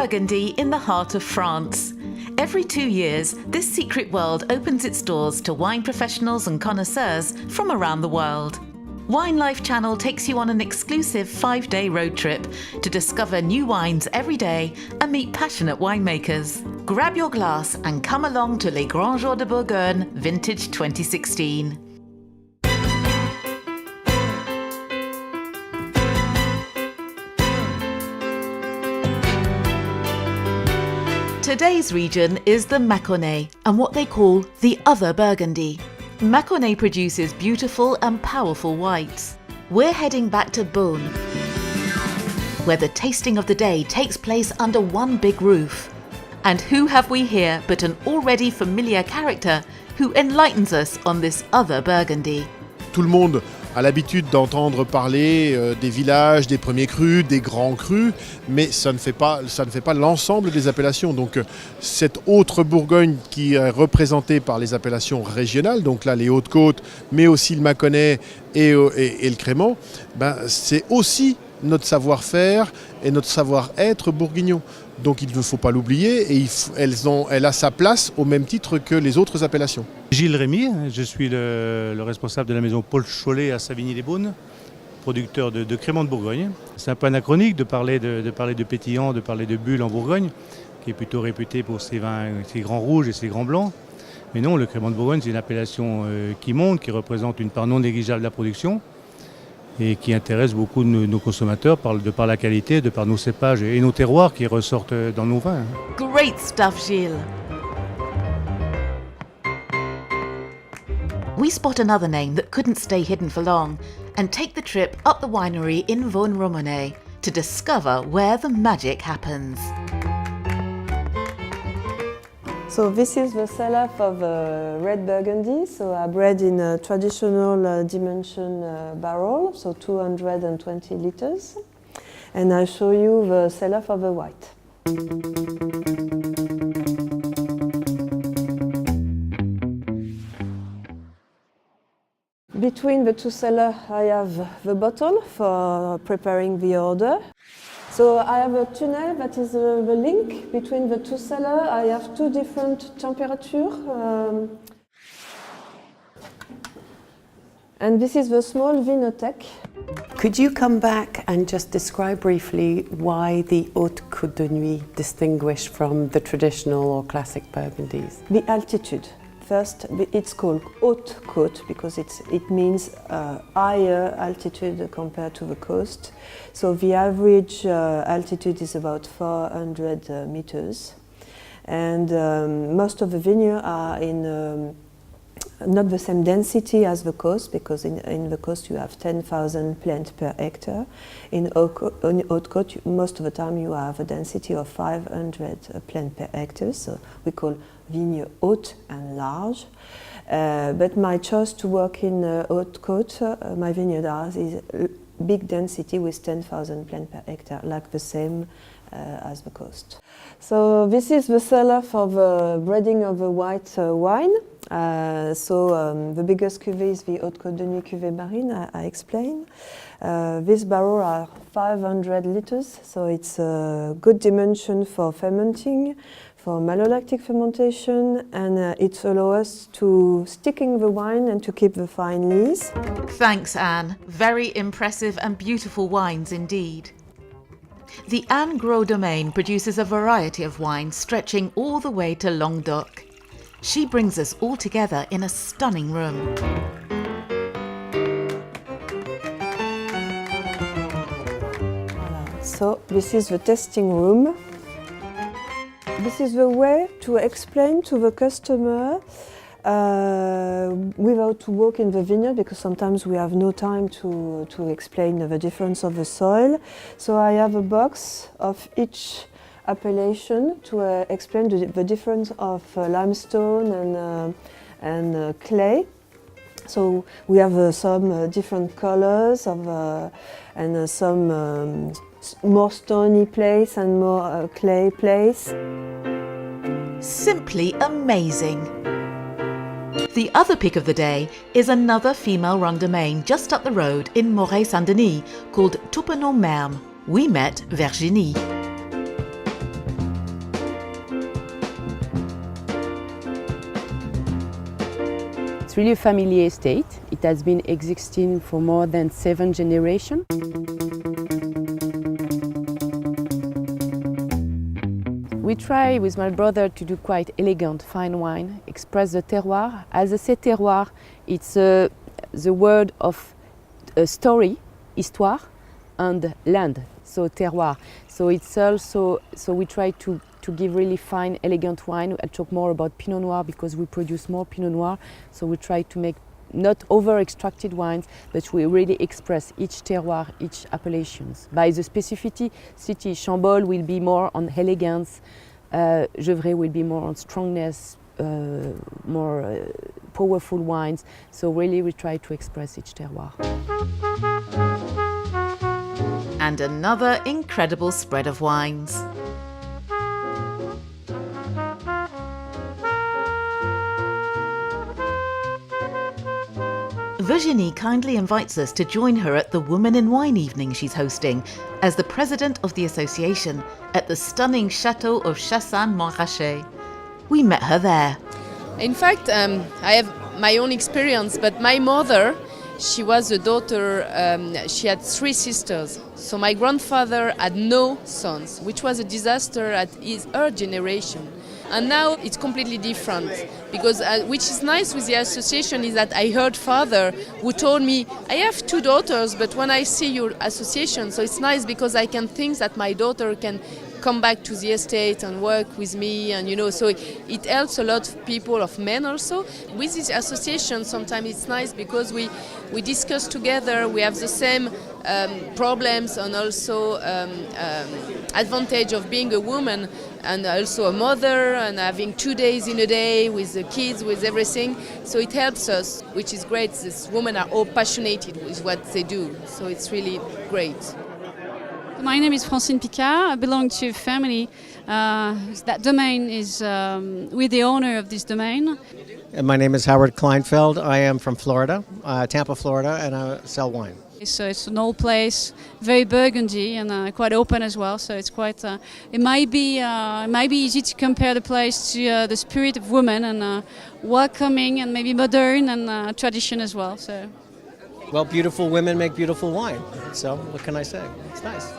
Burgundy in the heart of France. Every 2 years, this secret world opens its doors to wine professionals and connoisseurs from around the world. Wine Life Channel takes you on an exclusive 5-day road trip to discover new wines every day and meet passionate winemakers. Grab your glass and come along to Les Grands Jours de Bourgogne Vintage 2016. Today's region is the Mâconnais and what they call the other Burgundy. Mâconnais produces beautiful and powerful whites. We're heading back to Beaune, where the tasting of the day takes place under one big roof. And who have we here but an already familiar character who enlightens us on this other Burgundy? Tout le monde a l'habitude d'entendre parler des villages, des premiers crus, des grands crus, mais ça ne fait pas l'ensemble des appellations. Donc cette autre Bourgogne qui est représentée par les appellations régionales, donc là les Hautes-Côtes, mais aussi le Mâconnais et le Crémant, c'est aussi notre savoir-faire et notre savoir-être bourguignon. Donc il ne faut pas l'oublier et elle a sa place au même titre que les autres appellations. Gilles Rémy, je suis le responsable de la maison Paul Chollet à Savigny-les-Beaunes, producteur de crémant de Bourgogne. C'est un peu anachronique de parler de pétillant, de parler de bulle en Bourgogne, qui est plutôt réputé pour ses vins, ses grands rouges et ses grands blancs. Mais non, le crémant de Bourgogne, c'est une appellation qui monte, qui représente une part non négligeable de la production et qui intéresse beaucoup nos consommateurs de par la qualité, de par nos cépages et nos terroirs qui ressortent dans nos vins. Great stuff, Gilles. We spot another name that couldn't stay hidden for long and take the trip up the winery in Vosne-Romanée to discover where the magic happens. So this is the cellar of red Burgundy. So I bred in a traditional dimension barrel, so 220 liters. And I show you the cellar of the white. Between the two cellars, I have the bottle for preparing the order. So I have a tunnel that is the link between the two cellars. I have two different temperatures. And this is the small vinothèque. Could you come back and just describe briefly why the Haute Côte de Nuit distinguish from the traditional or classic Burgundies? The altitude. First, it's called Haute Côte because it means higher altitude compared to the coast. So the average altitude is about 400 meters. And most of the vineyards are in not the same density as the coast, because in the coast you have 10,000 plants per hectare. In Haute Côte, most of the time you have a density of 500 plants per hectare, so we call vineyard haute and large. But my choice to work in Haute Côte, my vineyard is big density with 10,000 plants per hectare, like the same as the coast. So this is the cellar for the breeding of the white wine. The biggest cuvée is the Haute Côte de Nuit cuvée marine, I explained. This barrel are 500 liters, so it's a good dimension for fermenting, for malolactic fermentation, and it allows us to sticking the wine and to keep the fine lees. Thanks, Anne. Very impressive and beautiful wines indeed. The Anne Gros domain produces a variety of wines stretching all the way to Languedoc. She brings us all together in a stunning room. So this is the tasting room. This is the way to explain to the customer without to walk in the vineyard, because sometimes we have no time to explain the difference of the soil. So I have a box of each appellation to explain the difference of limestone and clay. So we have some different colors and some more stony place and more clay place. Simply amazing. The other pick of the day is another female-run domain just up the road in Moret-Saint-Denis called Toupenon-Merme. We met Virginie. It's really a family estate. It has been existing for more than 7 generations. We try with my brother to do quite elegant, fine wine, express the terroir. As I say terroir, it's the word of a story, histoire, and land, so terroir. So it's also, so we try to give really fine, elegant wine. I talk more about Pinot Noir because we produce more Pinot Noir. So we try to make not over-extracted wines, but we really express each terroir, each appellations. By the specificity, Chambol will be more on elegance, Gevrey will be more on strongness, more powerful wines. So really we try to express each terroir. And another incredible spread of wines. Virginie kindly invites us to join her at the Woman in Wine evening she's hosting as the president of the association at the stunning Chateau of Chassagne-Montrachet. We met her there. In fact, I have my own experience, but my mother, she was a daughter, she had 3 sisters. So my grandfather had no sons, which was a disaster at her generation. And now it's completely different, because which is nice with the association is that I heard father who told me, I have 2 daughters, but when I see your association, so it's nice because I can think that my daughter can come back to the estate and work with me, and so it helps a lot of people, of men also. With this association, sometimes it's nice because we discuss together, we have the same problems and also advantage of being a woman and also a mother and having 2 days in a day with the kids, with everything. So it helps us, which is great. These women are all passionate with what they do, so it's really great. My name is Francine Picard. I belong to a family. That domain is with the owner of this domain. And my name is Howard Kleinfeld. I am from Florida, Tampa, Florida, and I sell wine. So it's an old place, very Burgundy, and quite open as well. So it's quite. It might be easy to compare the place to the spirit of women and welcoming and maybe modern and tradition as well. So. Well, beautiful women make beautiful wine. So what can I say? It's nice.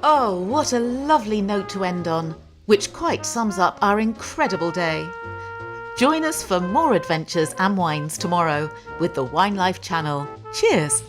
Oh, what a lovely note to end on, which quite sums up our incredible day. Join us for more adventures and wines tomorrow with the Wine Life channel. Cheers!